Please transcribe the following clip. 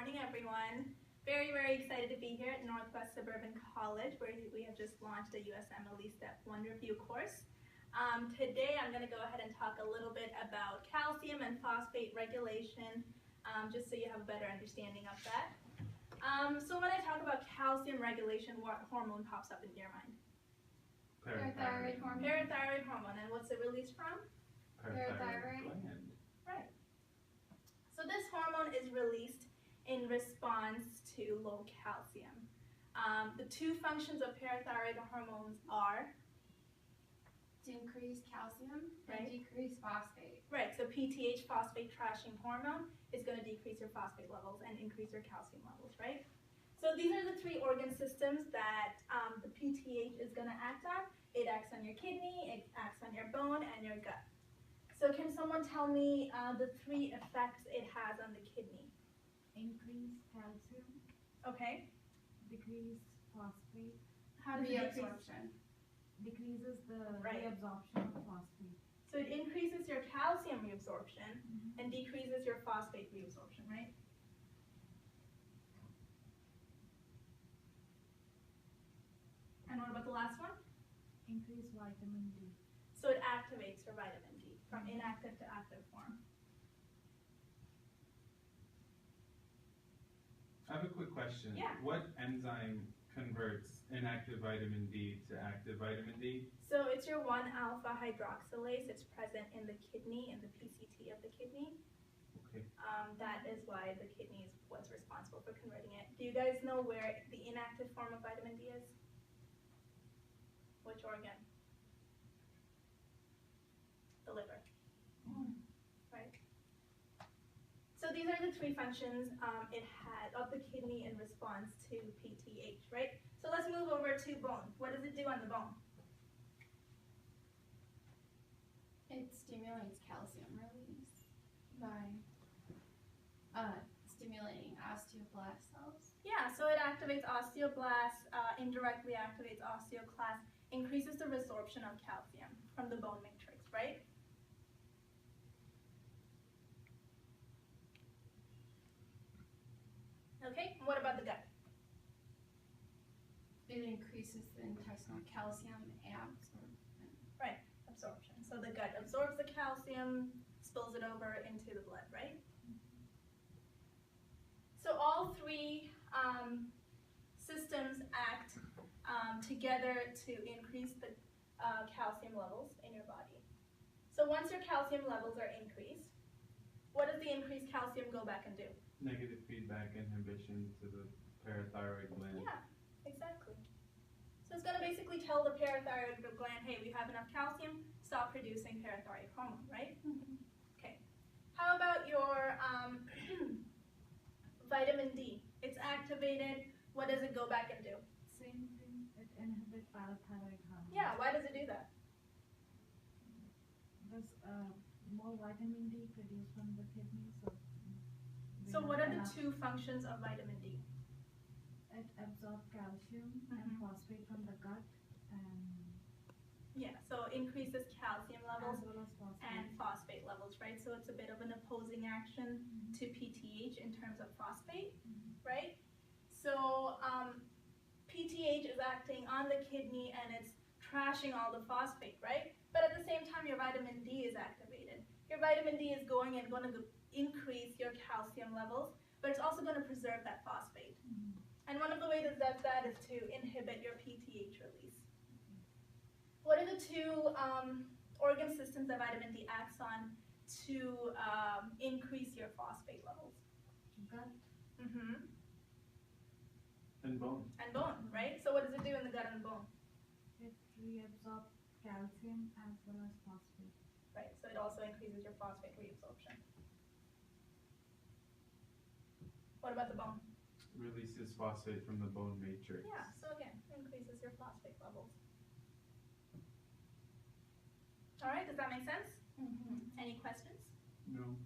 morning, everyone. Very, very excited to be here at Northwest Suburban College, where we have just launched a USMLE Step 1 review course. Today, I'm going to go ahead and talk a little bit about calcium and phosphate regulation, just so you have a better understanding of that. So when I talk about calcium regulation, what hormone pops up into your mind? Parathyroid hormone. Parathyroid hormone. And what's it released from? Parathyroid gland. Right. So this hormone is released in response to low calcium. The two functions of parathyroid hormones are to increase calcium right, and decrease phosphate. Right, so PTH, phosphate trashing hormone, is going to decrease your phosphate levels and increase your calcium levels, right? So these are the three organ systems that the PTH is going to act on. It acts on your kidney, it acts on your bone, and your gut. So can someone tell me the three effects it has on the kidney? Increase calcium. Okay. Decrease phosphate. How does it Reabsorption. Decreases the right, reabsorption of phosphate. So it increases your calcium reabsorption and decreases your phosphate reabsorption, right? And what about the last one? Increase vitamin D. So it activates your vitamin D from inactive to active form. I have a quick question. Yeah. What enzyme converts inactive vitamin D to active vitamin D? So it's your 1-alpha hydroxylase. It's present in the kidney, in the PCT of the kidney. Okay. That is why the kidney is what's responsible for converting it. Do you guys know where the inactive form of vitamin D is? Which organ? The liver. Right. So these are the three functions it had of the kidney in response to PTH, right? So let's move over to bone. What does it do on the bone? It stimulates calcium release by stimulating osteoblast cells. Yeah, so it activates osteoblasts, indirectly activates osteoclasts, increases the resorption of calcium from the bone matrix, right? Okay, what about the gut? It increases the intestinal calcium absorption. Right, absorption. So the gut absorbs the calcium, spills it over into the blood, right? So all three systems act together to increase the calcium levels in your body. So once your calcium levels are increased, what does the increased calcium go back and do? Negative feedback inhibition to the parathyroid gland. Yeah, exactly. So it's going to basically tell the parathyroid gland, hey, we have enough calcium, stop producing parathyroid hormone, right? Okay. How about your vitamin D? It's activated. What does it go back and do? Same thing. It inhibits parathyroid hormone. Yeah, why does it do that? There's more vitamin D produced from the kidney, So what are the two functions of vitamin D? It absorbs calcium and phosphate from the gut, and yeah, so increases calcium levels as well as phosphate. and phosphate levels, right? So it's a bit of an opposing action to PTH in terms of phosphate, right? So PTH is acting on the kidney and it's trashing all the phosphate, right? But at the same time, your vitamin D is activated. Your vitamin D is going to increase your calcium levels, but it's also going to preserve that phosphate. And one of the ways it does that is to inhibit your PTH release. What are the two organ systems that vitamin D acts on to increase your phosphate levels? Gut. And bone. And bone, right? So what does it do in the gut and the bone? It reabsorbs calcium as well as phosphate. Right, so it also increases your phosphate reabsorption. What about the bone? Releases phosphate from the bone matrix. Yeah, so again, increases your phosphate levels. All right, does that make sense? Any questions? No.